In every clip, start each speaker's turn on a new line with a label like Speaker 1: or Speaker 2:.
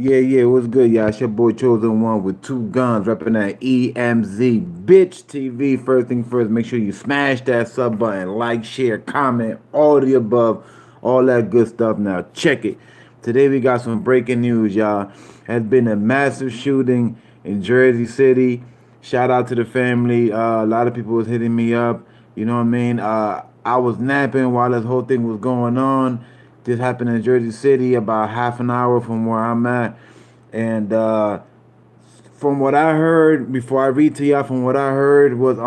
Speaker 1: Yeah, what's good, y'all? It's your boy Chosen One with two guns, repping that EmZ Bitch TV. First thing first, make sure you smash that sub button, like, share, comment, all the above, all that good stuff. Now, check it. Today we got some breaking news, y'all. Has been a massive shooting in Jersey City. Shout out to the family. A lot of people was hitting me up. You know what I mean? I was napping while this whole thing was going on. This happened in Jersey City, about half an hour from where I'm at. And from what I heard, before I read to y'all, from what I heard was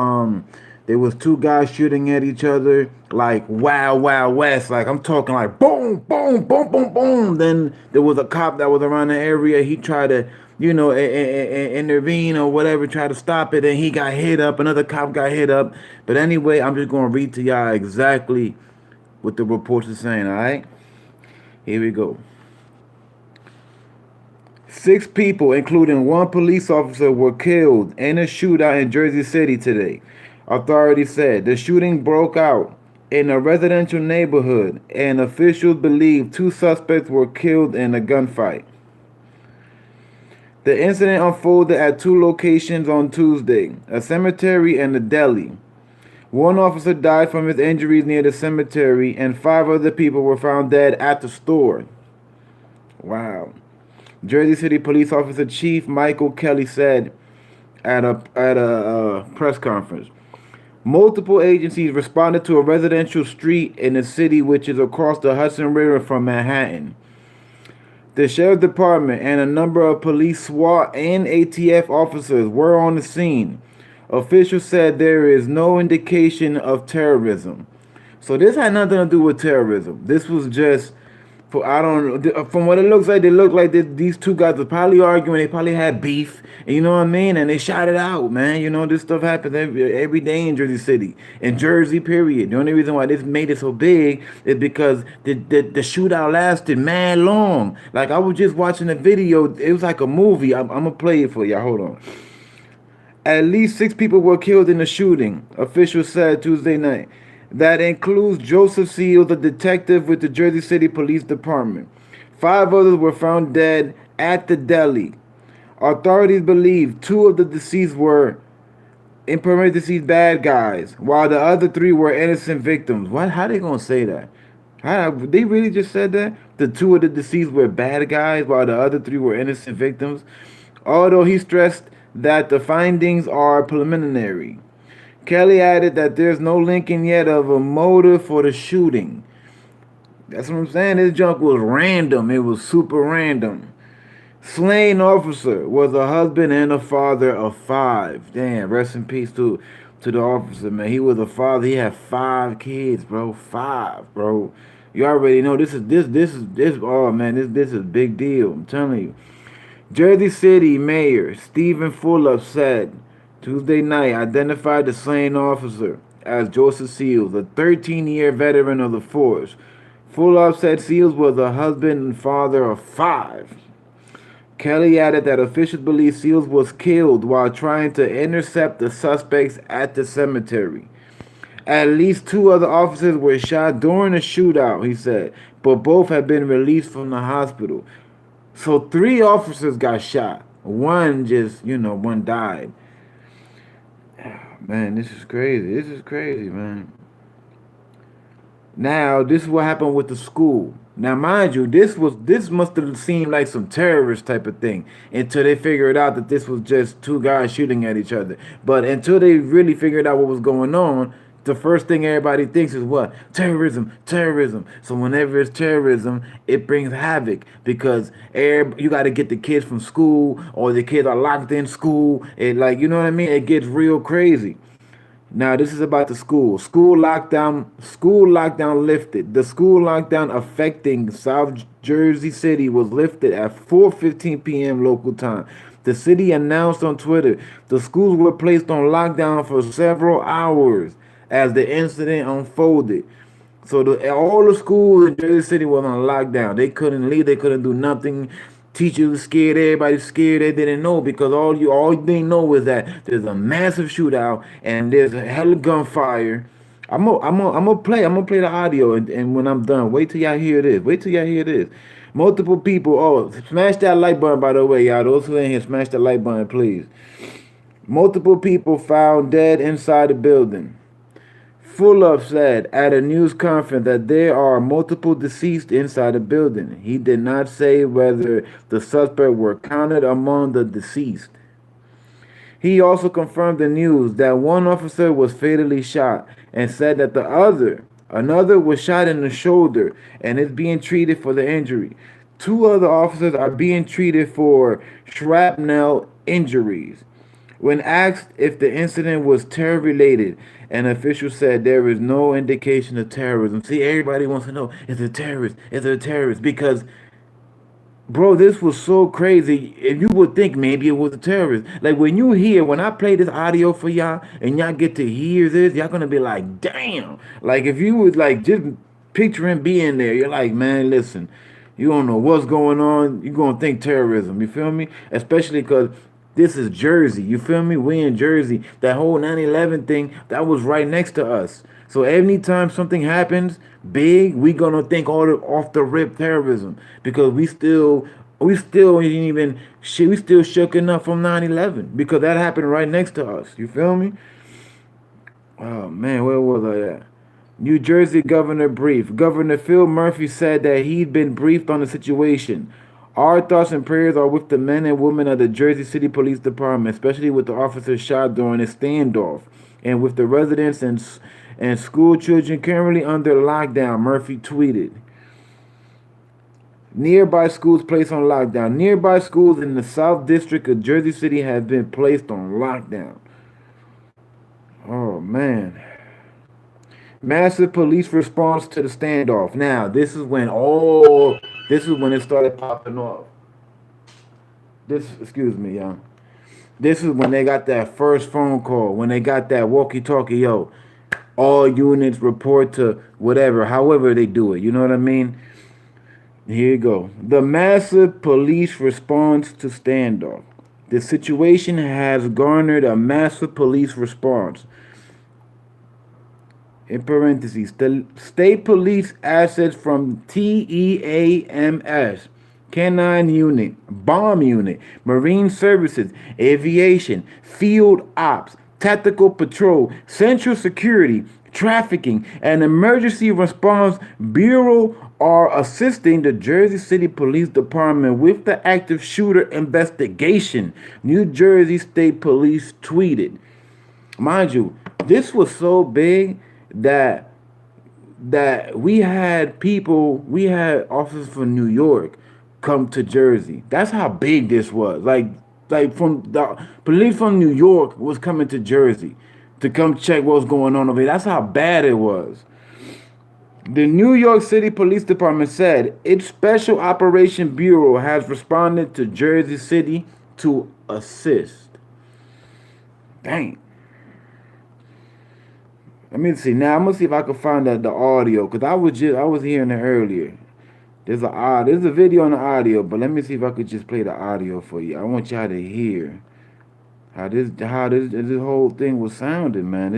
Speaker 1: there was two guys shooting at each other like wild west. Like I'm talking like boom, boom, boom, boom, boom. Then there was a cop that was around the area. He tried to, intervene or whatever, try to stop it, and he got hit up. Another cop got hit up. But anyway, I'm just gonna read to y'all exactly what the reports are saying. All right, here we go. Six people, including one police officer, were killed in a shootout in Jersey City today. Authorities said the shooting broke out in a residential neighborhood, and officials believe two suspects were killed in a gunfight. The incident unfolded at two locations on Tuesday, a cemetery and a deli. One officer died from his injuries near the cemetery, and five other people were found dead at the store. Wow. Jersey City Police Officer Chief Michael Kelly said at a press conference, multiple agencies responded to a residential street in the city, which is across the Hudson River from Manhattan. The sheriff's department and a number of police, SWAT, and ATF officers were on the scene. Officials said there is no indication of terrorism. So this had nothing to do with terrorism. This was just for I don't know. From what it looks like, they look like these two guys were probably arguing. They probably had beef, and you know what I mean. And they shot it out, man. You know this stuff happens every day in Jersey City, in Jersey. Period. The only reason why this made it so big is because the shootout lasted man long. Like I was just watching a video. It was like a movie. I'm gonna play it for y'all. Hold on. At least six people were killed in the shooting, officials said Tuesday night. That includes Joseph Seals, a detective with the Jersey City Police Department. Five others were found dead at the deli. Authorities believe two of the deceased were in parentheses bad guys, while the other three were innocent victims. What? How they gonna say that? They really just said that? The two of the deceased were bad guys, while the other three were innocent victims. Although he stressed that the findings are preliminary. Kelly added that there's no linking yet of a motive for the shooting. That's what I'm saying. This junk was random. It was super random. Slain officer was a husband and a father of five. Damn, rest in peace to the officer, man. He was a father. He had five kids, bro. Five, bro. You already know this. Oh man, this is a big deal. I'm telling you. Jersey City Mayor Stephen Fulop said Tuesday night identified the slain officer as Joseph Seals, a 13-year veteran of the force. Fulop said Seals was a husband and father of five. Kelly added that officials believe Seals was killed while trying to intercept the suspects at the cemetery. At least two other officers were shot during the shootout, he said, but both have been released from the hospital. So three officers got shot. One just, one died. Man, this is crazy. This is crazy, man. Now, this is what happened with the school. Now, mind you, this must have seemed like some terrorist type of thing until they figured out that this was just two guys shooting at each other. But until they really figured out what was going on, the first thing everybody thinks is what? Terrorism, terrorism. So whenever it's terrorism, it brings havoc because you got to get the kids from school or the kids are locked in school. It like, you know what I mean? It gets real crazy. Now this is about the school. School lockdown lifted. The school lockdown affecting South Jersey City was lifted at 4:15 p.m. local time. The city announced on Twitter the schools were placed on lockdown for several hours as the incident unfolded. So all the schools in Jersey City was on lockdown. They couldn't leave. They couldn't do nothing. Teachers were scared. Everybody was scared. They didn't know because all they know is that there's a massive shootout and there's a hell of gunfire. I'm gonna play the audio and when I'm done, wait till y'all hear this. Wait till y'all hear this. Multiple people. Oh, smash that like button, by the way, y'all. Those who in here, smash that like button, please. Multiple people found dead inside the building. Fulop said at a news conference that there are multiple deceased inside the building. He did not say whether the suspects were counted among the deceased. He also confirmed the news that one officer was fatally shot and said that another was shot in the shoulder and is being treated for the injury. Two other officers are being treated for shrapnel injuries. When asked if the incident was terror related, an official said there is no indication of terrorism. See, everybody wants to know, is it a terrorist? Is it a terrorist? Because bro, this was so crazy. If you would think maybe it was a terrorist. Like when I play this audio for y'all and y'all get to hear this, y'all gonna be like, damn. Like if you was like just picturing being there, you're like, man, listen, you don't know what's going on. You're gonna think terrorism. You feel me? Especially because this is Jersey. You feel me? We in Jersey. That whole 9/11 thing, that was right next to us. So anytime something happens big, we gonna think all off the rip terrorism because we still ain't even shit. We still shook enough from 9/11 because that happened right next to us. You feel me? Oh man, where was I at? New Jersey governor brief. Governor Phil Murphy said that he'd been briefed on the situation. Our thoughts and prayers are with the men and women of the Jersey City Police Department, especially with the officers shot during a standoff, and with the residents and school children currently under lockdown, Murphy tweeted. Nearby schools placed on lockdown. Nearby schools in the South District of Jersey City have been placed on lockdown. Oh, man. Massive police response to the standoff. Now, this is when it started popping off. Excuse me, y'all. This is when they got that first phone call, when they got that walkie-talkie, yo, all units report to whatever, however they do it. You know what I mean? Here you go. The massive police response to standoff. The situation has garnered a massive police response. In parentheses, the state police assets from TEAMS, Canine Unit, Bomb Unit, Marine Services, Aviation, Field Ops, Tactical Patrol, Central Security, Trafficking, and Emergency Response Bureau are assisting the Jersey City Police Department with the active shooter investigation, New Jersey State Police tweeted. Mind you, this was so big that we had officers from New York come to Jersey. That's how big this was. Like from the police from New York was coming to Jersey to come check what was going on over here. That's how bad it was. The New York City Police Department said its Special Operation Bureau has responded to Jersey City to assist. Dang. Let me see. Now I'm gonna see if I can find the audio because I was hearing it earlier. There's a video on the audio, but let me see if I could just play the audio for you. I want y'all to hear how this whole thing was sounding, man.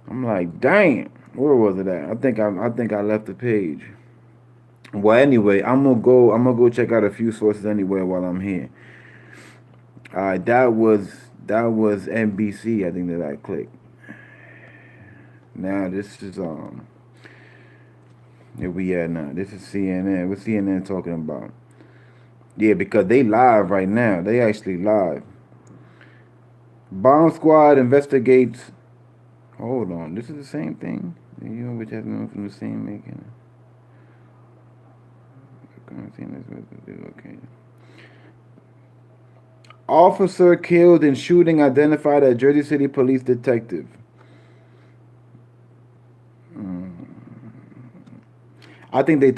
Speaker 1: I'm like, dang, where was it at? I think I left the page. Well, anyway, I'm gonna go check out a few sources anyway while I'm here. All right, that was NBC. I think that I clicked. Now this is here we at now. This is CNN. What's CNN talking about? Yeah, because they live right now. They actually live. Bomb squad investigates. Hold on. This is the same thing. You know which has been from the same making. Okay. Officer killed in shooting identified as Jersey City police detective. I think they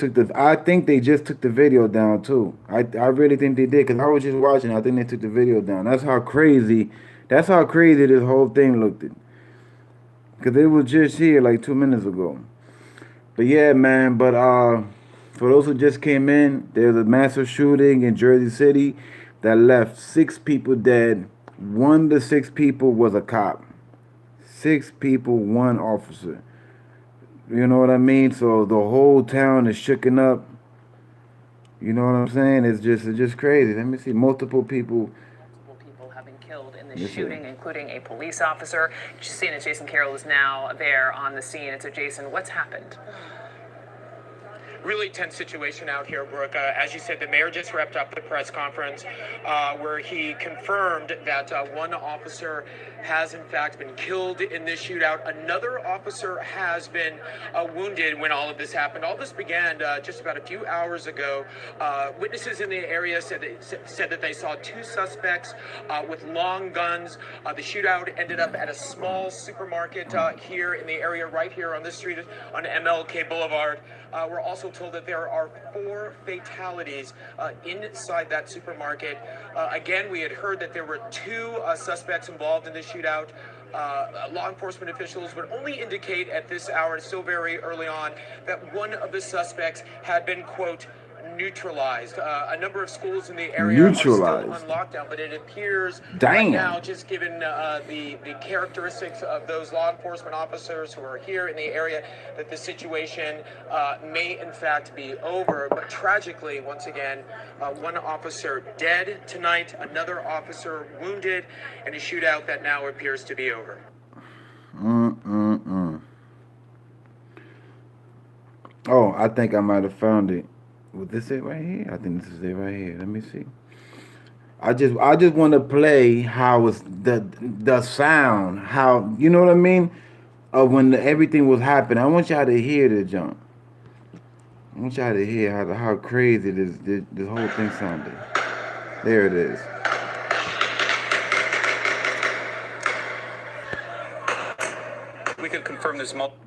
Speaker 1: just took the video down too. I really think they did because I was just watching. I think they took the video down. That's how crazy this whole thing looked. Because it was just here like 2 minutes ago. But yeah, man. But for those who just came in, there's a massive shooting in Jersey City that left 6 people dead. 1 of the 6 people was a cop. 6 people, 1 officer. You know what I mean? So the whole town is shooken up. You know what I'm saying? It's just crazy. Let me see. Multiple people.
Speaker 2: Multiple people have been killed in this
Speaker 1: Let's see.
Speaker 2: shooting, including a police officer. CNN Jason Carroll is now there on the scene. And so, Jason, what's happened?
Speaker 3: Really tense situation out here, Brooke. As you said, the mayor just wrapped up the press conference where he confirmed that one officer has in fact been killed in this shootout. Another officer has been wounded when all of this happened. All this began just about a few hours ago. Witnesses in the area said that they saw two suspects with long guns. The shootout ended up at a small supermarket here in the area, right here on this street on MLK Boulevard. We're also told that there are 4 fatalities inside that supermarket. Again, we had heard that there were 2 suspects involved in the shootout. Law enforcement officials would only indicate at this hour, still very early on, that one of the suspects had been, quote, neutralized. A number of schools in the area are still on lockdown, but it appears right now, just given the characteristics of those law enforcement officers who are here in the area, that the situation may in fact be over. But tragically, once again, one officer dead tonight, another officer wounded, and a shootout that now appears to be over.
Speaker 1: Oh, I think I might have found it. Was this it right here? I think this is it right here. Let me see. I just want to play how it's the sound, how, you know what I mean, of when everything was happening. I want y'all to hear the jump. I want y'all to hear how crazy this whole thing sounded. There it is.
Speaker 3: We could confirm there's multiple.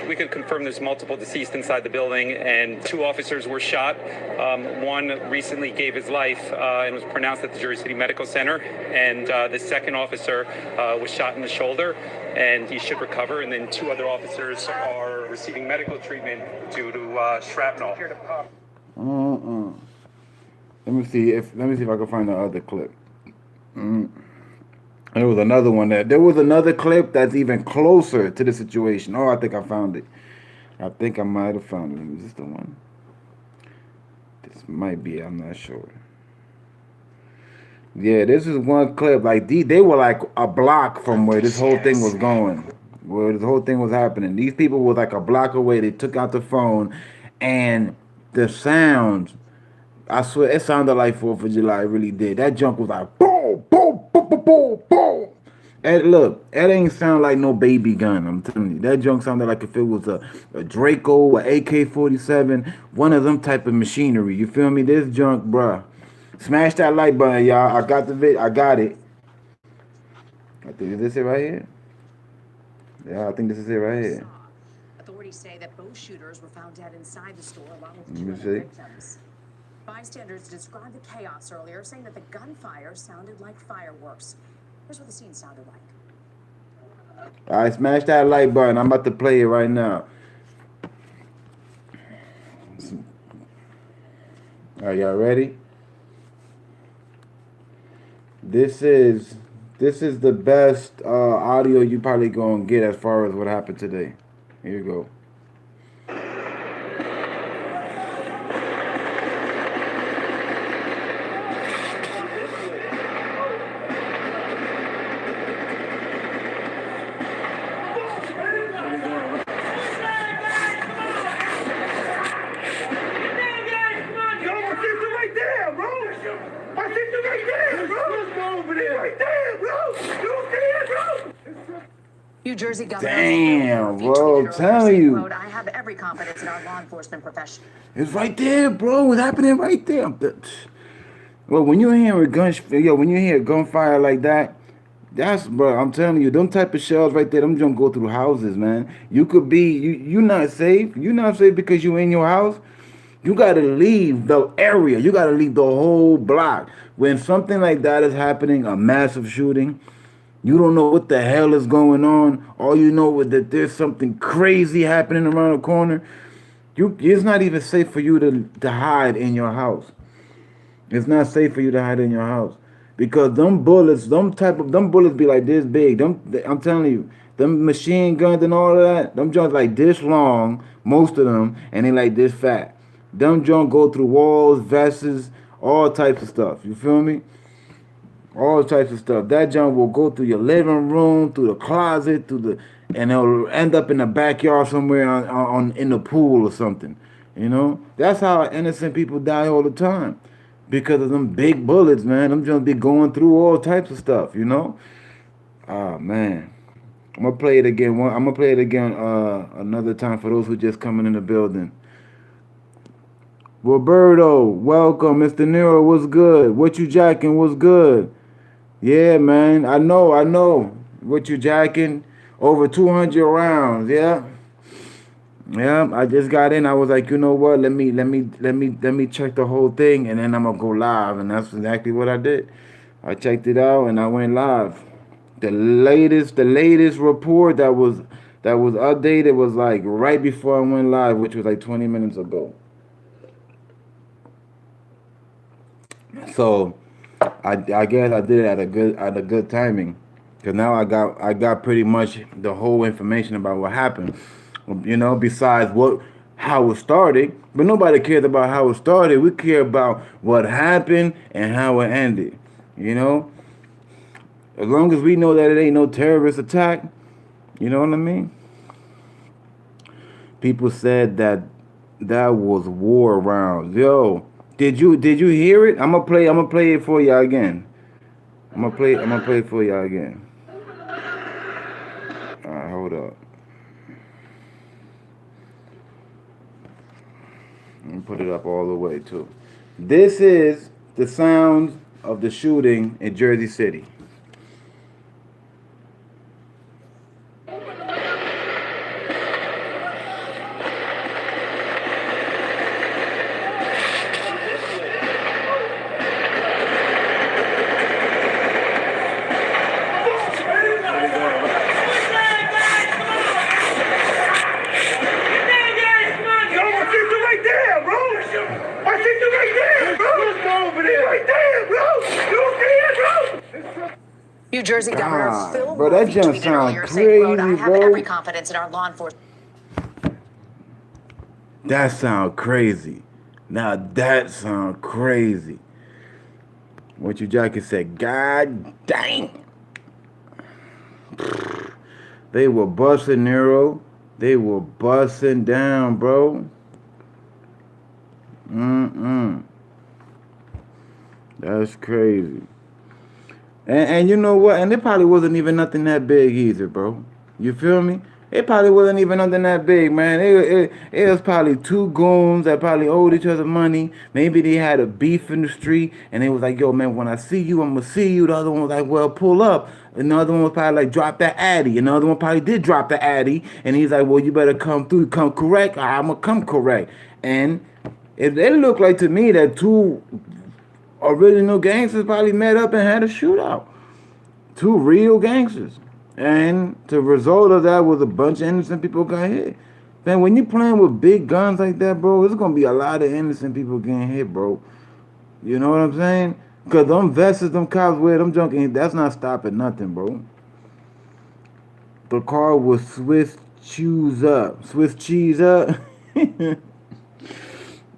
Speaker 3: We could confirm there's multiple deceased inside the building, and 2 officers were shot. One recently gave his life and was pronounced at the Jersey City Medical Center, and the second officer was shot in the shoulder, and he should recover. And then 2 other officers are receiving medical treatment due to shrapnel.
Speaker 1: Let me see if I can find the other clip. There was another one there was another clip that's even closer to the situation. Oh, I think I found it. I think I might have found it. Is this the one? This might be. I'm not sure. Yeah, this is one clip. Like they were like a block from where this whole thing was going, where this whole thing was happening. These people were like a block away. They took out the phone, and the sounds. I swear, it sounded like 4th of July. It really did. That junk was like boom, boom, boom, boom, boom, boom. And look, it ain't sound like no baby gun. I'm telling you, that junk sounded like if it was a Draco, a AK-47, one of them type of machinery. You feel me? This junk, bruh. Smash that like button, y'all. I got the vid. I got it. I think is this it right here? Yeah, I think this is it right here.
Speaker 2: Authorities say that both shooters were found dead inside the store along with 2 other victims. Bystanders described the chaos earlier, saying that the gunfire sounded like fireworks. Here's what the scene sounded like.
Speaker 1: All right, smash that like button. I'm about to play it right now. Are y'all ready? This is the best audio you probably gonna get as far as what happened today. Here you go.
Speaker 2: New Jersey Governor.
Speaker 1: Damn, bro, I'm telling you.
Speaker 2: Quote, I have every confidence in our law enforcement profession.
Speaker 1: It's right there, bro. It's happening right there. Well, when you hear when you hear gunfire like that, that's, bro, I'm telling you, them type of shells right there, them don't go through houses, man. You could be, you not safe. You not safe because you in your house. You got to leave the area. You got to leave the whole block. When something like that is happening, a massive shooting, you don't know what the hell is going on. All you know is that there's something crazy happening around the corner. It's not even safe for you to hide in your house. It's not safe for you to hide in your house. Because them bullets, them bullets be like this big. I'm telling you, them machine guns and all of that, them joints like this long, most of them, and they like this fat. Them joints go through walls, vests, all types of stuff. You feel me? All types of stuff. That junk will go through your living room, through the closet, and it'll end up in the backyard somewhere on in the pool or something. You know, that's how innocent people die all the time, because of them big bullets, man. Them just be going through all types of stuff. You know. Ah man, I'm gonna play it again. I'm gonna play it again another time for those who just coming in the building. Roberto, welcome. Mr. Nero, what's good? What you jacking? What's good? Yeah, man. I know. What you jacking? Over 200 rounds. Yeah. Yeah. I just got in. I was like, you know what? Let me check the whole thing, and then I'm gonna go live. And that's exactly what I did. I checked it out and I went live. The latest report that was updated was like right before I went live, which was like 20 minutes ago. So I guess I did it at a good timing, because now I got pretty much the whole information about what happened. You know, besides how it started, but nobody cares about how it started. We care about what happened and how it ended. You know, as long as we know that it ain't no terrorist attack, you know what I mean? People said that was war rounds. Yo, did you hear it? I'm gonna play it for y'all again. I'm gonna play it for y'all again. Alright, hold up. Let me put it up all the way too. This is the sounds of the shooting in Jersey City.
Speaker 2: New Jersey Governor Phil
Speaker 1: Bro, that
Speaker 2: Murphy
Speaker 1: jump
Speaker 2: tweeted
Speaker 1: sound
Speaker 2: earlier saying, quote, "I
Speaker 1: crazy,
Speaker 2: have every
Speaker 1: bro.
Speaker 2: confidence in our law enforcement."
Speaker 1: That sound crazy. Now that sound crazy. What you jacket said, God dang. They were busting Nero. They were busting down, bro. That's crazy. And you know what? And it probably wasn't even nothing that big either, bro. You feel me? It probably wasn't even nothing that big, man. It was probably two goons that probably owed each other money. Maybe they had a beef in the street, and they was like, yo, man, when I see you, I'm going to see you. The other one was like, well, pull up. Another one was probably like, drop that Addy. Another one probably did drop the Addy. And he's like, well, you better come through. Come correct. I'm going to come correct. And it looked like to me that two original gangsters probably met up and had a shootout. Two real gangsters. And the result of that was a bunch of innocent people got hit. Man, when you playing with big guns like that, bro, there's gonna be a lot of innocent people getting hit, bro. You know what I'm saying? Cause them vests them cops wear, them junkies, that's not stopping nothing, bro. The car was Swiss cheese up.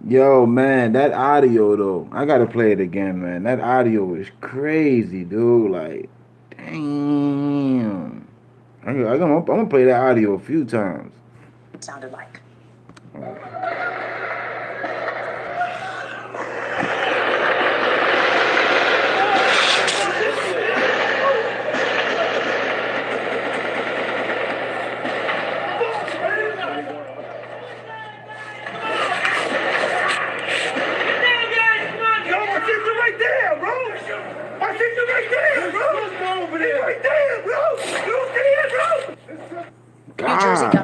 Speaker 1: Yo, man, that audio though, I gotta play it again, man. That audio is crazy, dude. Like, damn. I'm gonna play that audio a few times.
Speaker 2: Sounded like.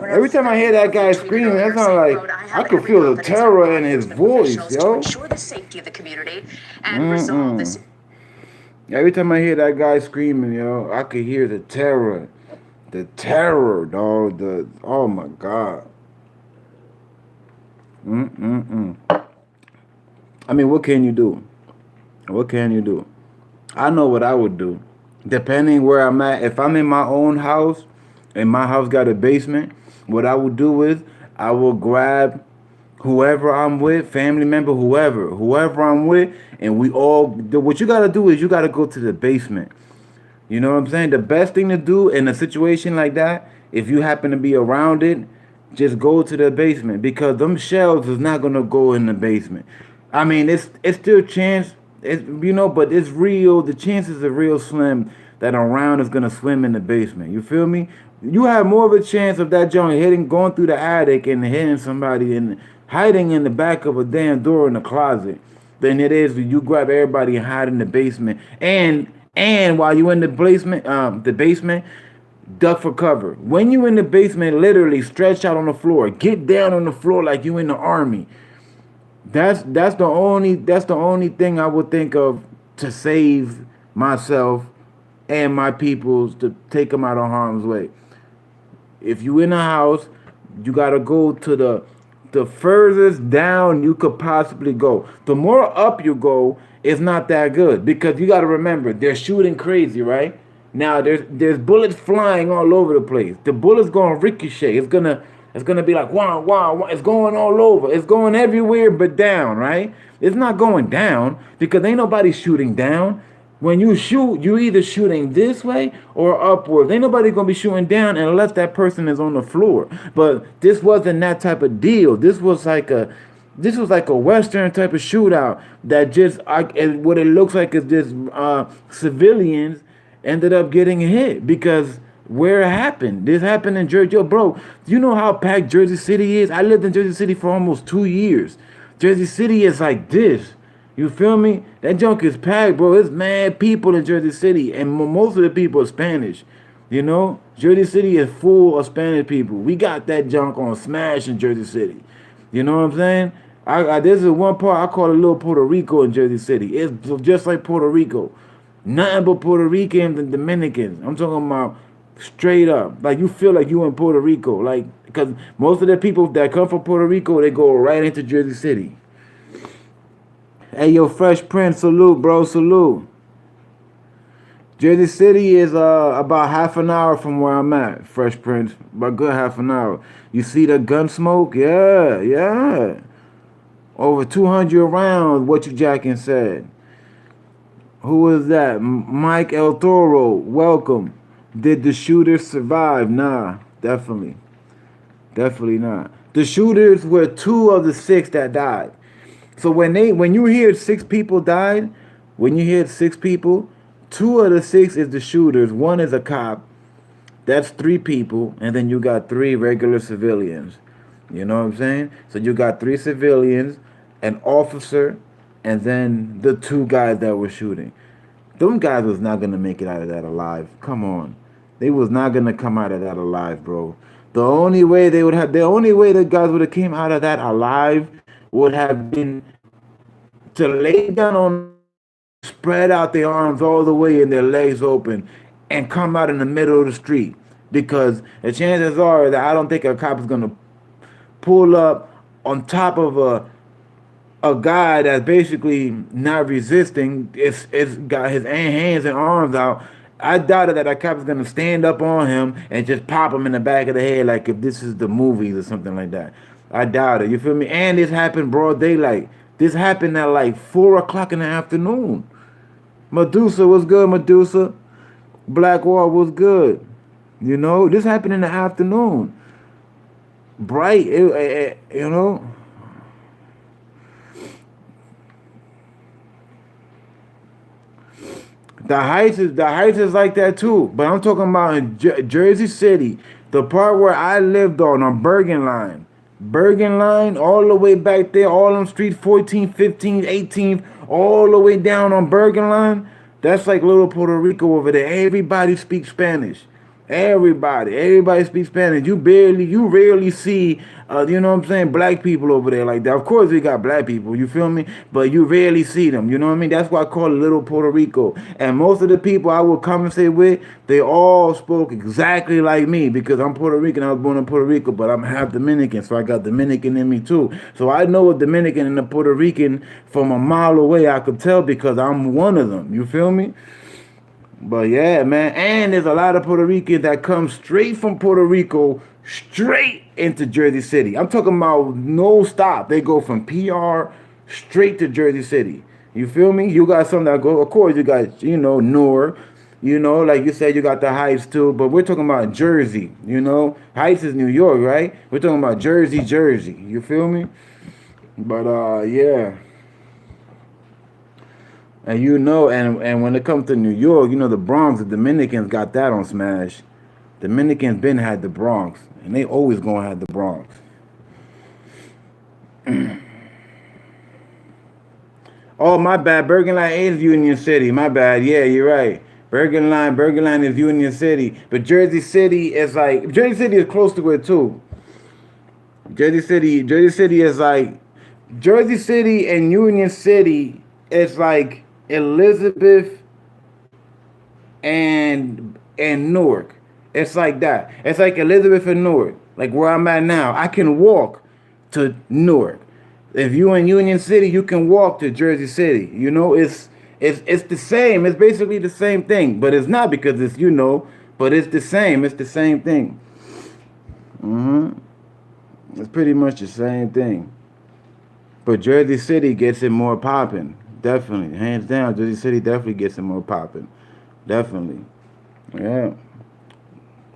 Speaker 1: Every time I hear that guy screaming, that sounds like I could feel the terror in his voice, yo.
Speaker 2: Ensure the safety of the community and resolve this.
Speaker 1: Every time I hear that guy screaming, yo, I could hear the terror. The terror, dog. Oh my God. I mean, what can you do? What can you do? I know what I would do. Depending where I'm at, if I'm in my own house and my house got a basement, what I would do is I will grab whoever I'm with, family member, whoever I'm with, and we all. What you gotta do is you gotta go to the basement. You know what I'm saying? The best thing to do in a situation like that, if you happen to be around it, just go to the basement because them shells is not gonna go in the basement. I mean, it's still chance, it's but it's real. The chances are real slim that a round is gonna swim in the basement. You feel me? You have more of a chance of that joint hitting, going through the attic and hitting somebody and hiding in the back of a damn door in the closet than it is when you grab everybody and hide in the basement. And while you in the basement, duck for cover. When you in the basement, literally stretch out on the floor, get down on the floor like you in the army. That's the only thing I would think of to save myself and my peoples to take them out of harm's way. If you in a house, you gotta go to the furthest down you could possibly go. The more up you go, it's not that good because you gotta remember they're shooting crazy, right? Now there's bullets flying all over the place. The bullets gonna ricochet. It's gonna be like wow wow wow. It's going all over. It's going everywhere but down, right? It's not going down because ain't nobody shooting down. When you shoot, you either shooting this way or upwards. Ain't nobody gonna be shooting down unless that person is on the floor. But this wasn't that type of deal. This was like a Western type of shootout that what it looks like is just civilians ended up getting hit because where it happened. This happened in Jersey. Yo, bro, do you know how packed Jersey City is? I lived in Jersey City for almost 2 years. Jersey City is like this. You feel me? That junk is packed, bro. It's mad people in Jersey City, and most of the people are Spanish. Jersey City is full of Spanish people. We got that junk on smash in Jersey City. You know what I'm saying? This is one part I call a little Puerto Rico in Jersey City. It's just like Puerto Rico. Nothing but Puerto Ricans and Dominicans. I'm talking about straight up. Like you feel like you in Puerto Rico. Like, because most of the people that come from Puerto Rico, they go right into Jersey City. Hey, yo, Fresh Prince, salute, bro, salute. Jersey City is about half an hour from where I'm at, Fresh Prince. About good half an hour. You see the gun smoke? Yeah, yeah. Over 200 rounds, what you jacking said. Who is that? Mike El Toro, welcome. Did the shooters survive? Nah, definitely. Definitely not. The shooters were 2 of the 6 that died. So when you hear 6 people died, when you hear 6 people, 2 of the 6 is the shooters. 1 is a cop. That's 3 people, and then you got 3 regular civilians. You know what I'm saying? So you got 3 civilians, an officer, and then the 2 guys that were shooting. Them guys was not gonna make it out of that alive. Come on, they was not gonna come out of that alive, bro. The only way the guys would have came out of that alive would have been to lay down on, spread out their arms all the way and their legs open, and come out in the middle of the street. Because the chances are that I don't think a cop is gonna pull up on top of a guy that's basically not resisting. It's got his hands and arms out. I doubt that a cop is gonna stand up on him and just pop him in the back of the head like if this is the movies or something like that. I doubt it. You feel me? And this happened broad daylight. This happened at like 4 o'clock in the afternoon. Medusa was good, Medusa. Blackwall was good. This happened in the afternoon. Bright, The Heights is like that too. But I'm talking about in Jersey City, the part where I lived on Bergen Line. Bergen Line, all the way back there, all on Street 14, 15, 18, all the way down on Bergen Line. That's like little Puerto Rico over there. Everybody speaks Spanish. Everybody speaks Spanish. You rarely see, you know what I'm saying, black people over there like that. Of course, we got black people, you feel me? But you rarely see them, you know what I mean? That's why I call it Little Puerto Rico. And most of the people I would conversate with, they all spoke exactly like me because I'm Puerto Rican. I was born in Puerto Rico, but I'm half Dominican, so I got Dominican in me too. So I know a Dominican and a Puerto Rican from a mile away. I could tell because I'm one of them. You feel me? But yeah, man, and there's a lot of Puerto Ricans that come straight from Puerto Rico straight into Jersey City. I'm talking about no stop. They go from PR straight to Jersey City. You feel me? You got some that go, of course, you got, Newark. Like you said, you got the Heights too, but we're talking about Jersey, Heights is New York, right? We're talking about Jersey, Jersey. You feel me? But yeah. And and when it comes to New York, the Bronx, the Dominicans got that on smash. Dominicans been had the Bronx, and they always gonna have the Bronx. Oh, my bad. Bergen Line is Union City. My bad. Yeah, you're right. Bergen Line is Union City. But Jersey City is close to it too. Jersey City is like, Jersey City and Union City is like Elizabeth and Newark. It's like that. It's like Elizabeth and Newark. Like where I'm at now. I can walk to Newark. If you in Union City, you can walk to Jersey City. It's the same. It's basically the same thing. But it's not because it's but it's the same. It's the same thing. It's pretty much the same thing. But Jersey City gets it more popping. Definitely. Hands down, Jersey City definitely gets it more popping. Definitely. Yeah.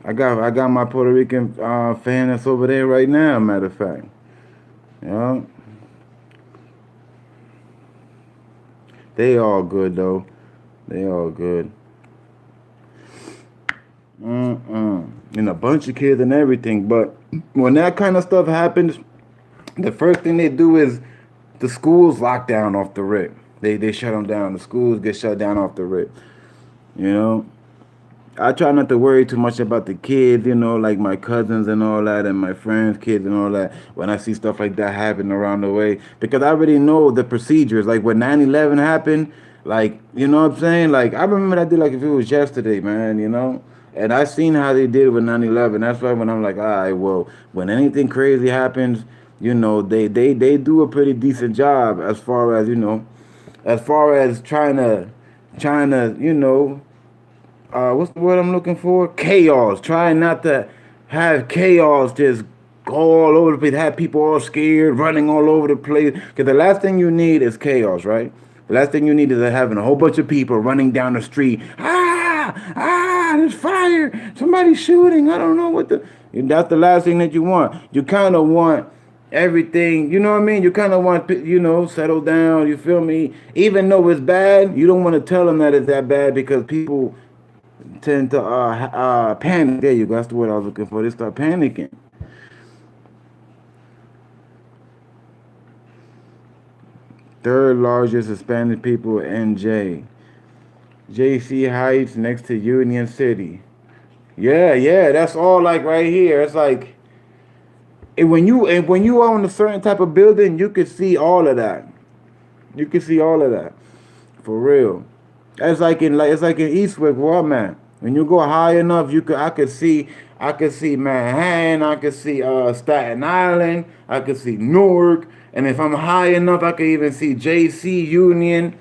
Speaker 1: I got my Puerto Rican fan that's over there right now, matter of fact. Yeah. They all good though. They all good. And a bunch of kids and everything. But when that kind of stuff happens, the first thing they do is the schools lock down off the rip. They shut them down. The schools get shut down off the rip. I try not to worry too much about the kids, like my cousins and all that, and my friends' kids and all that, when I see stuff like that happen around the way. Because I already know the procedures. Like when 9/11 happened, like, you know what I'm saying? Like, I remember that day like if it was yesterday, man, And I seen how they did with 9/11. That's why when I'm like, all right, well, when anything crazy happens, they do a pretty decent job as far as, trying to, what's the word I'm looking for? Chaos. Trying not to have chaos just go all over the place, have people all scared, running all over the place. Because the last thing you need is chaos, right? The last thing you need is having a whole bunch of people running down the street. There's fire. Somebody's shooting. I don't know what the... That's the last thing that you want. You kind of want everything, you know what I mean? You kind of want, settle down, you feel me? Even though it's bad, you don't want to tell them that it's that bad because people tend to panic. There you go. That's the word I was looking for. They start panicking. Third largest Hispanic people, NJ. JC Heights next to Union City. Yeah, that's all like right here. It's like, and when you own a certain type of building, you can see all of that. You can see all of that. For real. It's like in Eastwick where I'm at. When you go high enough, I could see Manhattan, I could see Staten Island, I could see Newark, and if I'm high enough, I could even see JC Union.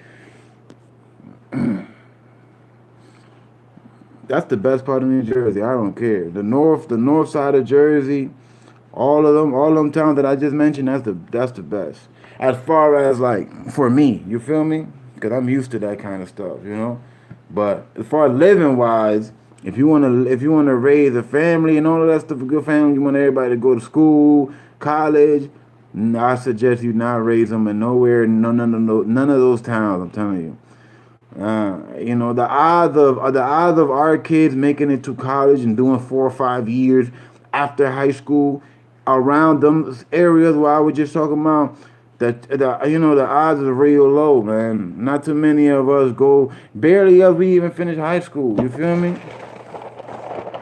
Speaker 1: That's the best part of New Jersey. I don't care. The north side of Jersey, all of them towns that I just mentioned, that's the best. As far as like for me, you feel me? Because I'm used to that kind of stuff, But as far as living wise, if you wanna raise a family and all of that stuff, a good family, you want everybody to go to school, college. I suggest you not raise them in none of those towns. I'm telling you. The odds of our kids making it to college and doing 4 or 5 years after high school around them areas where I was just talking about, the odds are real low, man. Not too many of us go. Barely us we even finish high school. You feel me?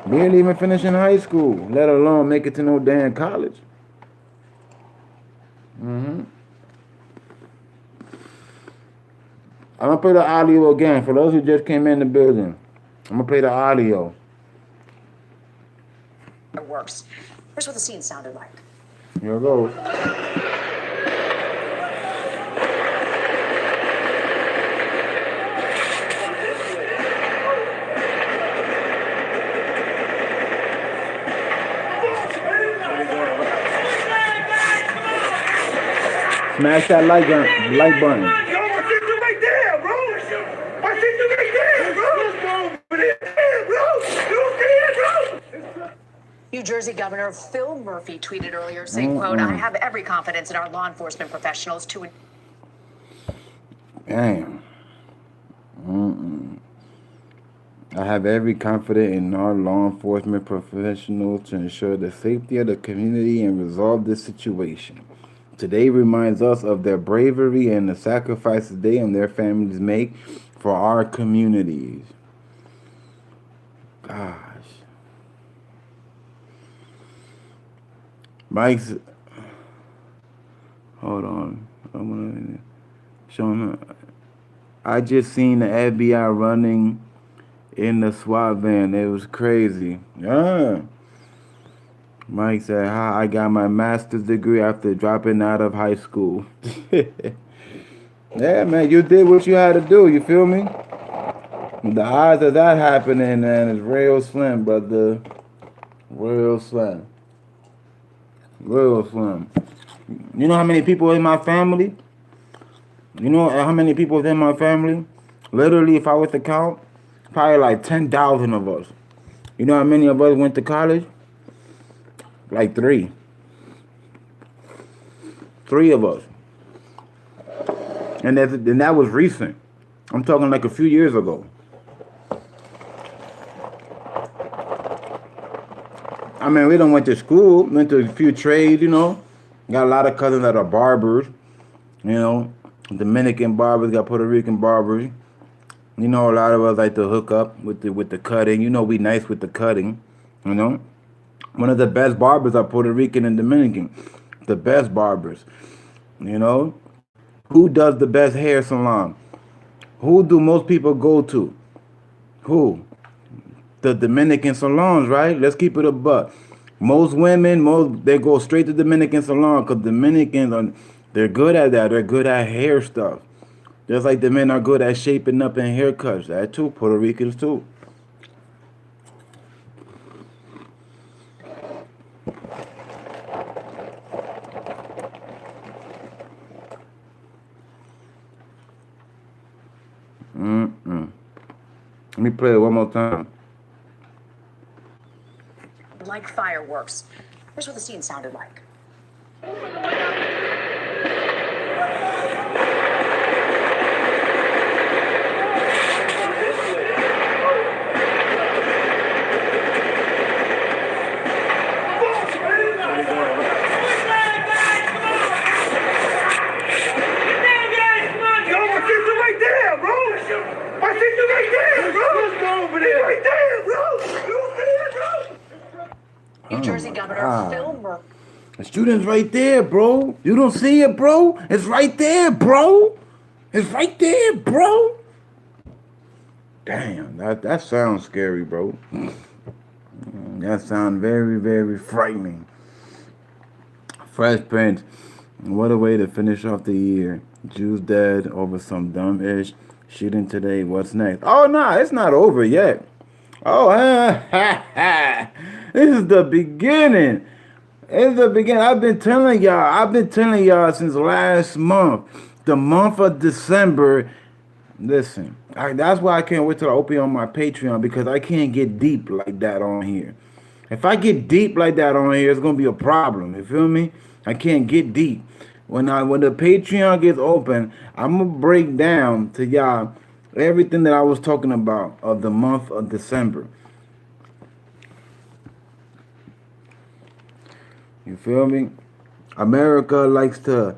Speaker 1: Barely even finishing high school, let alone make it to no damn college. I'm gonna play the audio again for those who just came in the building. I'm gonna play the audio.
Speaker 2: It works. Here's what the scene sounded like.
Speaker 1: Here it goes. Smash that like button.
Speaker 4: Yo, I see you right there, bro. I see you right there, bro. Bro, you see it, bro?
Speaker 2: New Jersey Governor Phil Murphy tweeted earlier saying, quote, I have every confidence in our law enforcement professionals to...
Speaker 1: Damn. I have every confidence in our law enforcement professionals to ensure the safety of the community and resolve this situation. Today reminds us of their bravery and the sacrifices they and their families make for our communities. Gosh. Mike's... Hold on. I'm gonna show him. I just seen the FBI running in the SWAT van. It was crazy. Yeah. Mike said, "Hi, I got my master's degree after dropping out of high school." Yeah, man, you did what you had to do. You feel me? The odds of that happening, man, is real slim, brother. Real slim. Real slim. You know how many people in my family? You know how many people in my family? Literally, if I was to count, probably like 10,000 of us. You know how many of us went to college? Like 3. 3 of us. And that was recent. I'm talking like a few years ago. I mean, we done went to school, went to a few trades, you know. Got a lot of cousins that are barbers, you know. Dominican barbers, got Puerto Rican barbers. You know, a lot of us like to hook up with the cutting. You know, we nice with the cutting, you know. One of the best barbers are Puerto Rican and Dominican. The best barbers, you know. Who does the best hair salon? Who do most people go to? Who? The Dominican salons, right? Let's keep it a buck. Most women, they go straight to Dominican salon because Dominicans they're good at that. They're good at hair stuff. Just like the men are good at shaping up and haircuts. That too. Puerto Ricans too. Let me play it one more time.
Speaker 2: Like fireworks. Here's what the scene sounded like. New Jersey Governor Phil Murphy.
Speaker 1: The student's right there, bro. You don't see it, bro? It's right there, bro. It's right there, bro. Damn, that sounds scary, bro. That sounds very, very frightening. Fresh Prince. What a way to finish off the year. Jews dead over some dumb-ish shooting today. What's next? Oh, no, it's not over yet. Oh, this is the beginning. It's the beginning. I've been telling y'all since last month. The month of December. Listen, that's why I can't wait till I open on my Patreon, because I can't get deep like that on here. If I get deep like that on here, it's gonna be a problem. You feel me? I can't get deep. When the Patreon gets open, I'm gonna break down to y'all everything that I was talking about of the month of December. You feel me? America likes to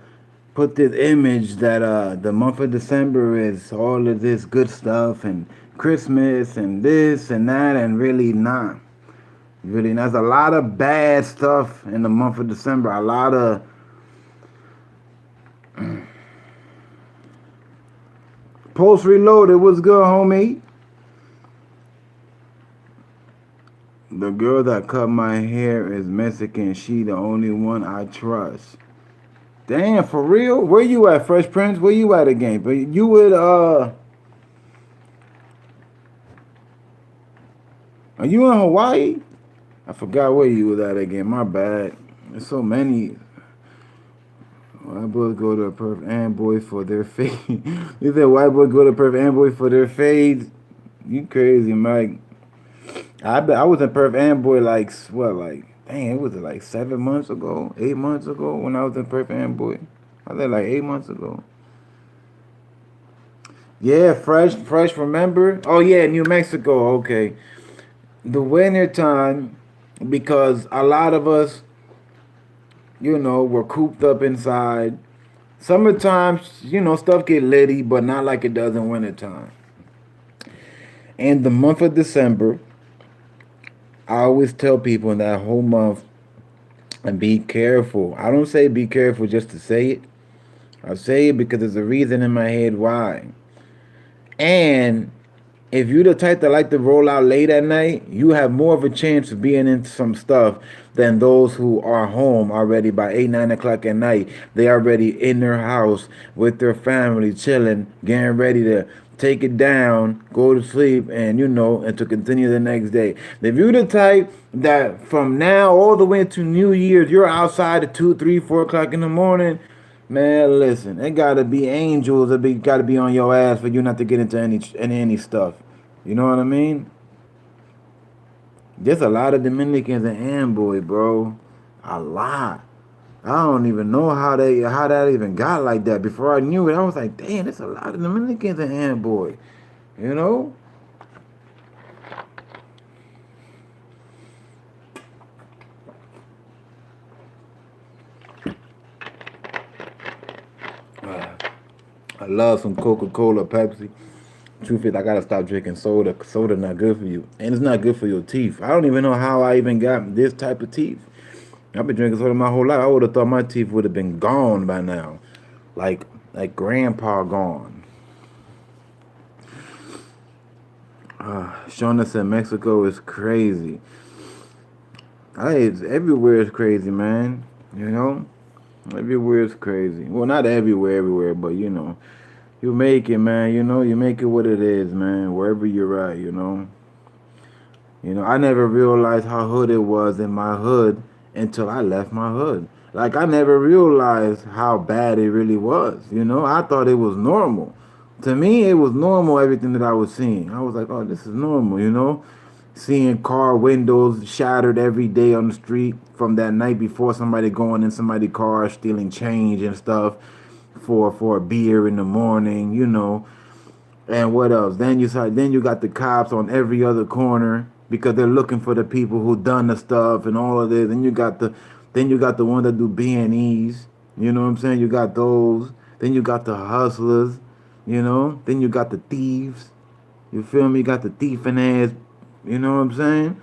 Speaker 1: put this image that the month of December is all of this good stuff and Christmas and this and that, and really not. Really, and there's a lot of bad stuff in the month of December. A lot of Post Reloaded. What's good, homie? The girl that cut my hair is Mexican. She the only one I trust. Damn, for real? Where you at, Fresh Prince? Where you at again? But you with are you in Hawaii? I forgot where you was at again. My bad. There's so many. White boys go to a perf and boy for their fade. You said white boys go to perf and boy for their fades. You crazy, Mike. I was in perf and boy like what, like dang, it was like 7 months ago, 8 months ago when I was in perf and boy. I was there like 8 months ago. Yeah, fresh. Remember? Oh yeah, New Mexico. Okay, the winter time, because a lot of us, were cooped up inside. Summertime, stuff get litty, but not like it does in wintertime. And the month of December, I always tell people in that whole month, and be careful. I don't say be careful just to say it. I say it because there's a reason in my head why. And if you're the type that like to roll out late at night, you have more of a chance of being into some stuff than those who are home already by 8, 9 o'clock at night. They already in their house with their family, chilling, getting ready to take it down, go to sleep, and and to continue the next day. If you're the type that from now all the way to New Year's, you're outside at 2, 3, 4 o'clock in the morning. Man, listen, it gotta be angels that gotta be on your ass for you not to get into any stuff. You know what I mean? There's a lot of Dominicans in Amboy, bro. A lot. I don't even know how that even got like that. Before I knew it, I was like, damn, there's a lot of Dominicans in Amboy. You know? I love some Coca-Cola, Pepsi. Truth is, I gotta stop drinking soda. Soda not good for you, and it's not good for your teeth. I don't even know how I even got this type of teeth. I've been drinking soda my whole life. I would have thought my teeth would have been gone by now, like grandpa gone. Shona said Mexico is crazy. Everywhere is crazy, man. Everywhere is crazy. Well, not everywhere, but you make it, man. You make it what it is, man. Wherever you're at. I never realized how hood it was in my hood until I left my hood. Like I never realized how bad it really was. I thought it was normal. To me, it was normal. Everything that I was seeing, I was like, oh, this is normal. Seeing car windows shattered every day on the street from that night before, somebody going in somebody's car stealing change and stuff for a beer in the morning. And what else? Then you got the cops on every other corner because they're looking for the people who done the stuff and all of this. Then you got the one that do B&Es. You know what I'm saying? You got those. Then you got the hustlers. Then you got the thieves. You feel me? You got the thieving ass. You know what I'm saying?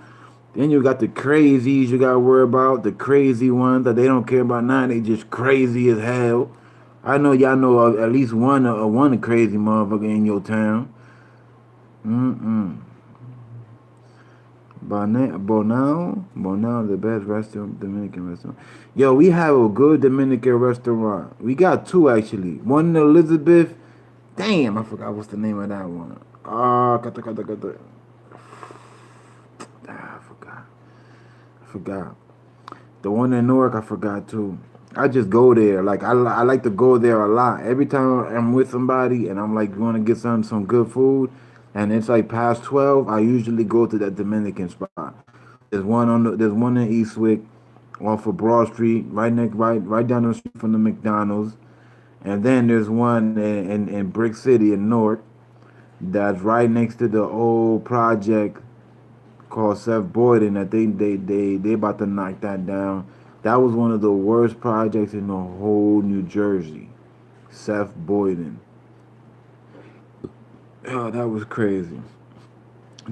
Speaker 1: Then you got the crazies you gotta worry about, the crazy ones that they don't care about nothing. They just crazy as hell. I know y'all know at least one crazy motherfucker in your town. Bonao, the best restaurant, Dominican restaurant. Yo, we have a good Dominican restaurant. We got two actually. One in Elizabeth. Damn, I forgot what's the name of that one. I forgot. The one in Newark, I forgot too. I just go there. Like I like to go there a lot. Every time I'm with somebody and I'm like going to get some good food, and it's like past 12, I usually go to that Dominican spot. There's one in Eastwick, off of Broad Street, right down the street from the McDonald's, and then there's one in Brick City in Newark, that's right next to the old project called Seth Boyden that they about to knock that down. That was one of the worst projects in the whole New Jersey. Seth Boyden. Oh, that was crazy.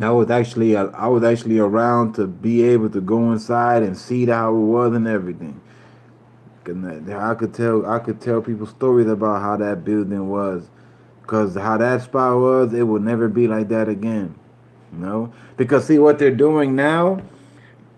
Speaker 1: I was actually around to be able to go inside and see how it was and everything. I could tell people stories about how that building was, cause how that spot was, it will never be like that again. You know, because see what they're doing now,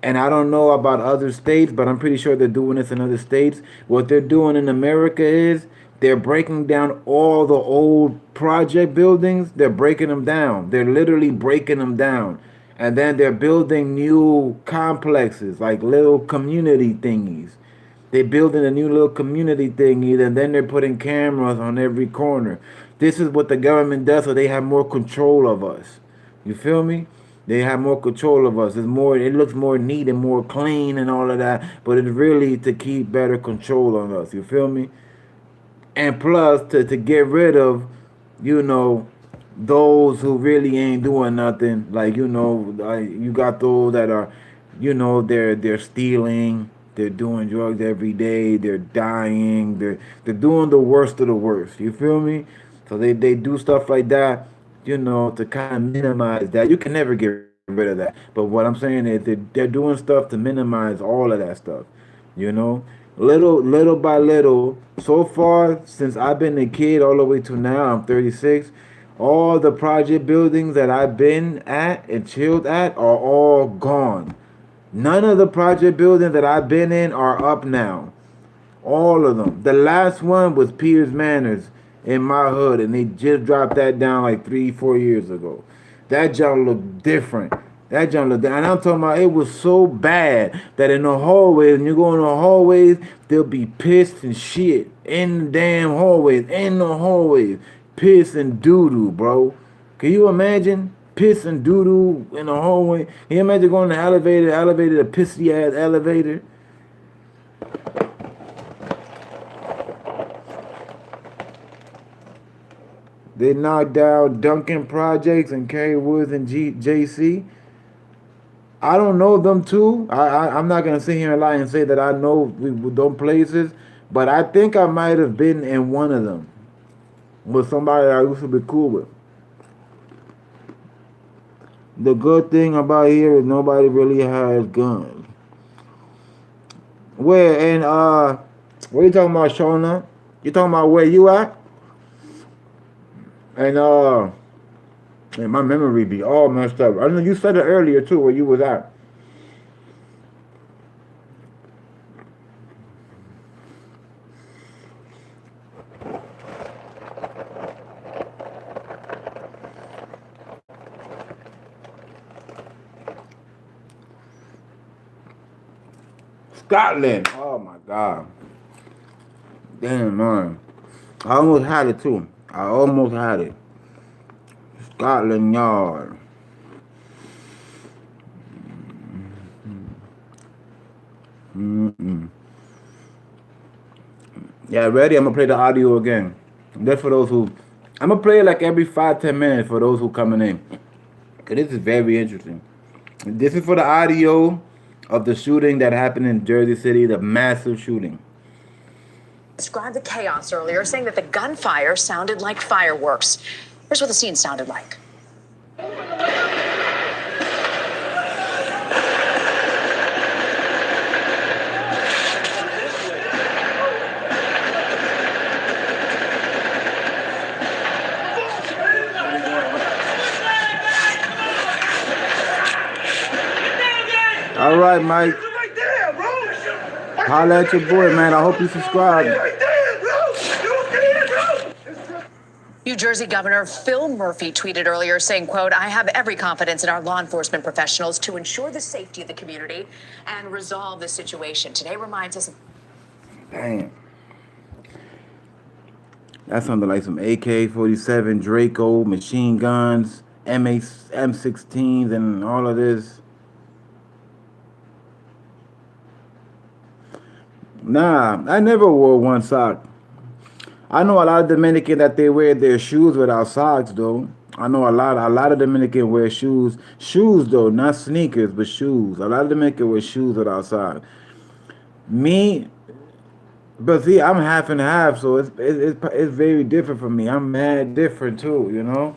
Speaker 1: and I don't know about other states, but I'm pretty sure they're doing this in other states. What they're doing in America is they're breaking down all the old project buildings. They're breaking them down. They're literally breaking them down. And then they're building new complexes, like little community thingies. They're building a new little community thingy, and then they're putting cameras on every corner. This is what the government does, so they have more control of us. You feel me? They have more control of us. It's more. It looks more neat and more clean and all of that, but it's really to keep better control on us. You feel me? And plus to get rid of, you know, those who really ain't doing nothing. Like, you know, you got those that are, you know, they're stealing, they're doing drugs every day, they're dying, they're doing the worst of the worst. You feel me? So they do stuff like that, you know, to kind of minimize that. You can never get rid of that. But what I'm saying is they're doing stuff to minimize all of that stuff. You know, little by little. So far, since I've been a kid all the way to now, I'm 36. All the project buildings that I've been at and chilled at are all gone. None of the project buildings that I've been in are up now. All of them. The last one was Piers Manors in my hood, and they just dropped that down like 3, 4 years ago. That junk looked different. That junk looked, and I'm talking about it was so bad that in the hallways, when you go in the hallways, there'll be piss and shit in the damn hallways, piss and doo doo, bro. Can you imagine piss and doo doo in the hallway? Can you imagine going to the elevator, a pissy ass elevator? They knocked down Duncan Projects and Kerry Woods and JC. I don't know them too. I'm not gonna sit here and lie and say that I know them places, but I think I might have been in one of them with somebody I used to be cool with. The good thing about here is nobody really has guns. Where you talking about, Shona? You talking about where you at? And man, my memory be all messed up. I know you said it earlier too, where you was at. Scotland. Oh my God. Damn man. I almost had it too. I almost had it. Scotland Yard. Mm-mm. Yeah, ready? I'm gonna play the audio again. That's for those who. I'm gonna play it like every 5, 10 minutes for those who coming in. Cause this is very interesting. This is for the audio of the shooting that happened in Jersey City, the massive shooting.
Speaker 2: Described the chaos earlier, saying that the gunfire sounded like fireworks. Here's what the scene sounded like.
Speaker 1: All right, Mike. Holla at your boy, man. I hope you subscribe.
Speaker 2: New Jersey Governor Phil Murphy tweeted earlier saying, quote, "I have every confidence in our law enforcement professionals to ensure the safety of the community and resolve the situation." Today reminds us of...
Speaker 1: Damn. That sounded like some AK-47, Draco, machine guns, M16s, and all of this. Nah, I never wore one sock. I know a lot of Dominican that they wear their shoes without socks though. I know a lot of Dominican wear shoes though, not sneakers but shoes. A lot of Dominican wear shoes without socks. Me, but see, I'm half and half, so it's very different for me. I'm mad different too, you know.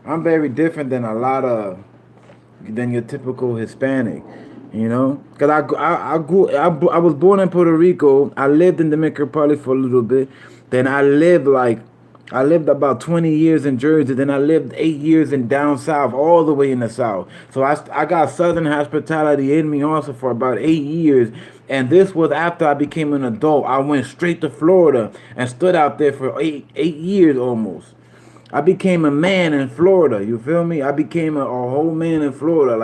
Speaker 1: I'm very different than a lot of than your typical Hispanic. You know, cause I was born in Puerto Rico. I lived in Dominican Republic for a little bit. Then I lived about 20 years in Jersey. Then I lived 8 years in down south, all the way in the south. So I got southern hospitality in me also for about 8 years. And this was after I became an adult. I went straight to Florida and stood out there for eight years almost. I became a man in Florida. You feel me? I became a whole man in Florida.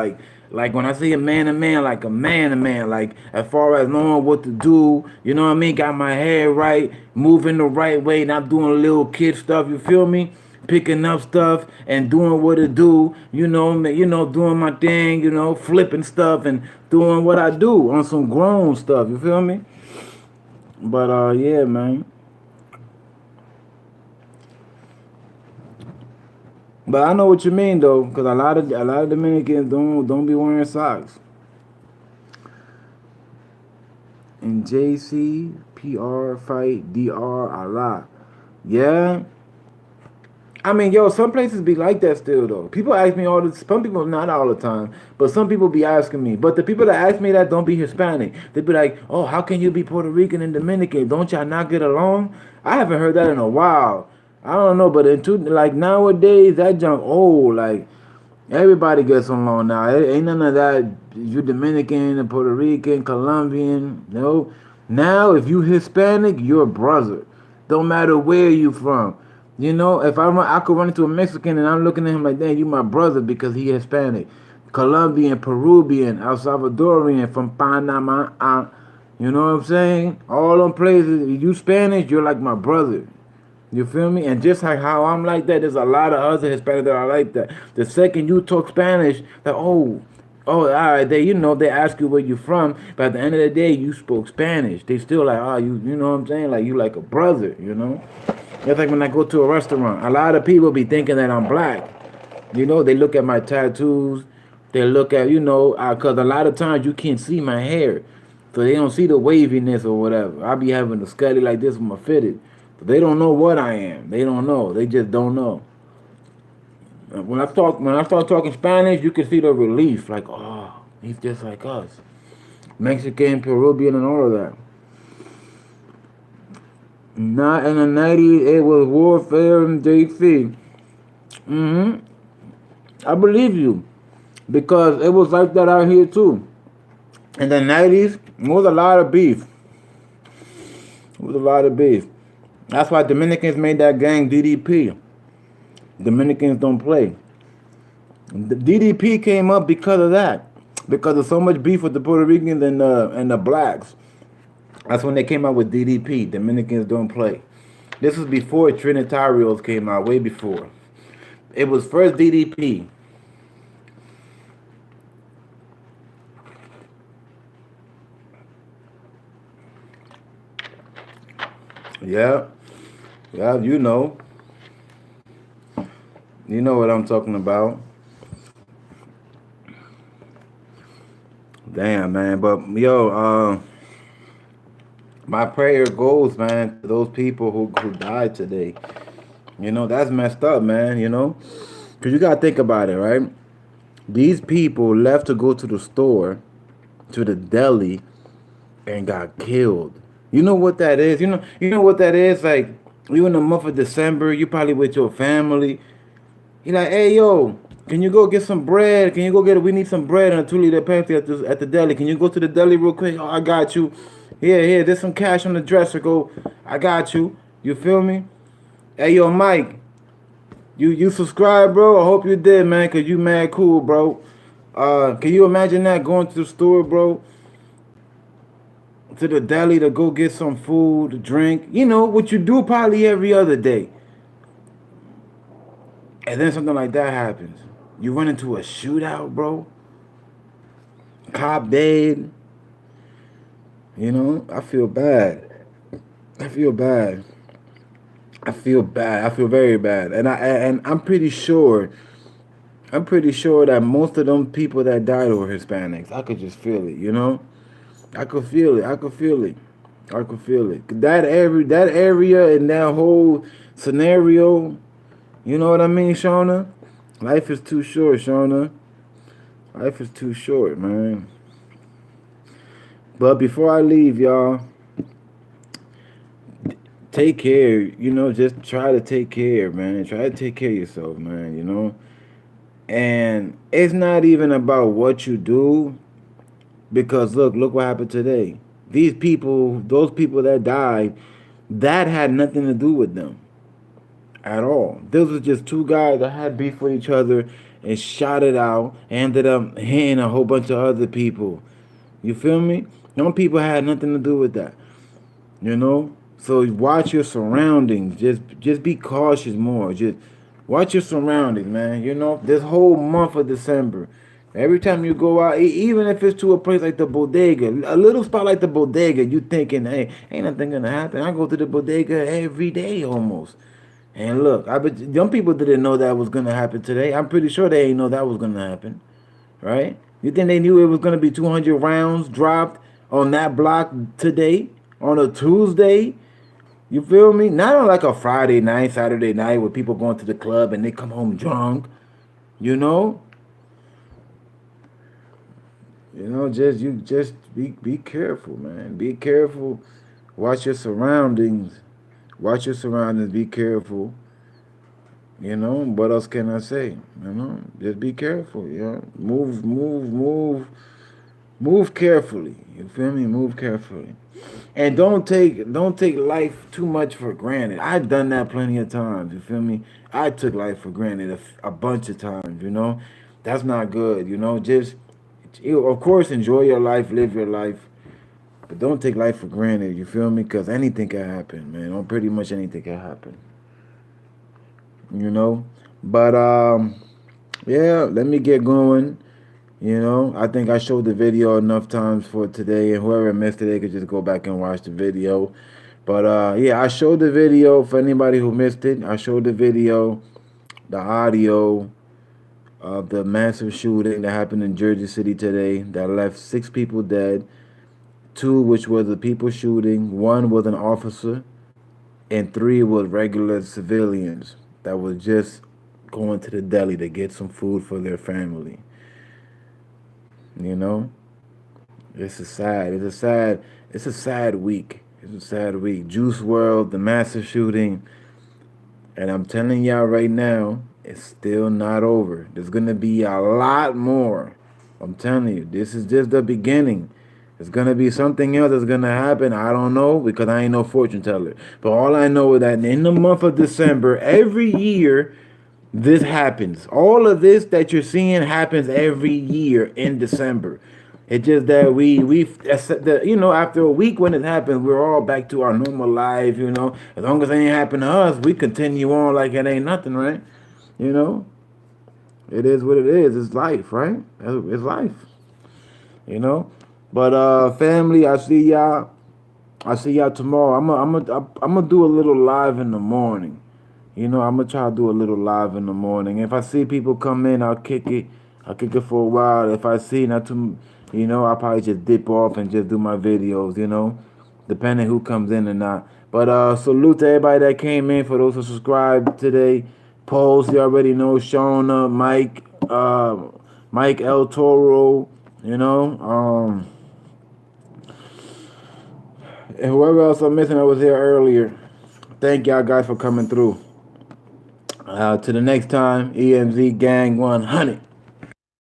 Speaker 1: Like when I say a man, like a man. Like as far as knowing what to do, you know what I mean? Got my hair right, moving the right way, not doing little kid stuff. You feel me? Picking up stuff and doing what it do. Doing my thing. Flipping stuff and doing what I do on some grown stuff. You feel me? But yeah, man. But I know what you mean though, because a lot of Dominicans don't be wearing socks. And JC PR fight DR a lot. Yeah. I mean, yo, some places be like that still though. People ask me all this. Some people, not all the time, but some people be asking me. But the people that ask me that don't be Hispanic. They be like, "Oh, how can you be Puerto Rican and Dominican? Don't y'all not get along?" I haven't heard that in a while. I don't know, but like nowadays, that junk old. Like everybody gets along now. Ain't none of that. You Dominican and Puerto Rican, Colombian. No. Now, if you Hispanic, you're a brother. Don't matter where you from. If I could run into a Mexican and I'm looking at him like, "Damn, you my brother," because he Hispanic, Colombian, Peruvian, El Salvadorian, from Panama. You know what I'm saying? All them places. If you Spanish, you're like my brother. You feel me? And just like how I'm like that, there's a lot of other Hispanics that are like that. The second you talk Spanish, that all right, they ask you where you from, but at the end of the day, you spoke Spanish. They still like, you know what I'm saying? Like you like a brother. It's like when I go to a restaurant, a lot of people be thinking that I'm black. They look at my tattoos. They look at, because a lot of times you can't see my hair. So they don't see the waviness or whatever. I be having a scully like this with my fitted. But they don't know what I am. They don't know. They just don't know. When I start talking Spanish, you can see the relief. Like, oh, he's just like us. Mexican, Peruvian, and all of that. Not in the 90s, it was warfare in JC. I believe you. Because it was like that out here too. In the 90s, it was a lot of beef. That's why Dominicans made that gang DDP. Dominicans don't play. The DDP came up because of that. Because of so much beef with the Puerto Ricans and the blacks. That's when they came out with DDP. Dominicans don't play. This was before Trinitarios came out, way before. It was first DDP. Yeah. Yeah, you know. You know what I'm talking about. Damn, man. But, yo, my prayer goes, man, to those people who died today. That's messed up, man, Because you got to think about it, right? These people left to go to the store, to the deli, and got killed. You know what that is? You know what that is? Like, you in the month of December, you probably with your family. You're like, "Hey, yo, can you go get some bread? We need some bread and a 2-liter Pepsi at the deli. Can you go to the deli real quick? Oh, I got you. Here, there's some cash on the dresser. Go, I got you. You feel me? Hey, yo, Mike, you subscribe, bro? I hope you did, man, because you mad cool, bro. Can you imagine that, going to the store, bro? To the deli to go get some food, to drink. What you do probably every other day. And then something like that happens. You run into a shootout, bro. Cop dead. I feel bad. I feel very bad. And I'm pretty sure that most of them people that died were Hispanics. I could just feel it, I could feel it. That area and that whole scenario, you know what I mean, Shauna? Life is too short, Shauna. Life is too short, man. But before I leave, y'all, take care. You know, just try to take care, man. Try to take care of yourself, man. You know, and it's not even about what you do, because look what happened today. These people, those people that died, that had nothing to do with them at all. Those was just two guys that had beef with each other and shot it out. Ended up hitting a whole bunch of other people. You feel me? Them people had nothing to do with that. You know? So watch your surroundings. Just be cautious more. Just watch your surroundings, man. You know, this whole month of December. Every time you go out, even if it's to a place like the bodega, a little spot like the bodega, you thinking, hey, ain't nothing gonna happen. I go to the bodega every day almost. And look, I bet young people didn't know that was gonna happen today. I'm pretty sure they didn't know that was gonna happen, right? You think they knew it was gonna be 200 rounds dropped on that block today, on a Tuesday? You feel me? Not on like a Friday night, Saturday night, where people going to the club and they come home drunk. You know, just be careful, man. Be careful. Watch your surroundings. Watch your surroundings. Be careful. You know, what else can I say? You know, just be careful. You know, move carefully. You feel me? Move carefully, and don't take life too much for granted. I've done that plenty of times. You feel me? I took life for granted a bunch of times. You know, that's not good. You know, just of course enjoy your life, live your life, but don't take life for granted. You feel me? Because anything can happen, man. Or pretty much anything can happen. You know, but yeah, let me get going. You know, I think I showed the video enough times for today, and whoever missed it, they could just go back and watch the video. But yeah, I showed the video for anybody who missed it. I showed the video, the audio of the massive shooting that happened in Jersey City today that left 6 people dead, 2 which were the people shooting, 1 was an officer, and 3 was regular civilians that was just going to the deli to get some food for their family. You know, it's a sad week. It's a sad week. Juice World, the massive shooting, and I'm telling y'all right now, it's still not over. There's gonna be a lot more. I'm telling you, this is just the beginning. There's gonna be something else that's gonna happen. I don't know, because I ain't no fortune teller. But all I know is that in the month of December, every year, this happens. All of this that you're seeing happens every year in December. It's just that you know, after a week when it happens, we're all back to our normal life. You know, as long as it ain't happened to us, we continue on like it ain't nothing, right? You know, it is what it is. It's life, right? It's life. You know, but family, I see y'all. I see y'all tomorrow. I'm gonna do a little live in the morning. You know, I'm gonna try to do a little live in the morning. If I see people come in, I'll kick it. I'll kick it for a while. If I see not too, you know, I'll probably just dip off and just do my videos. You know, depending who comes in or not. But salute to everybody that came in. For those who subscribed today, Pulse, you already know, Shona, Mike El Toro. You know, and whoever else I'm missing, I was here earlier. Thank y'all guys for coming through. To the next time, EmZ Gang 100.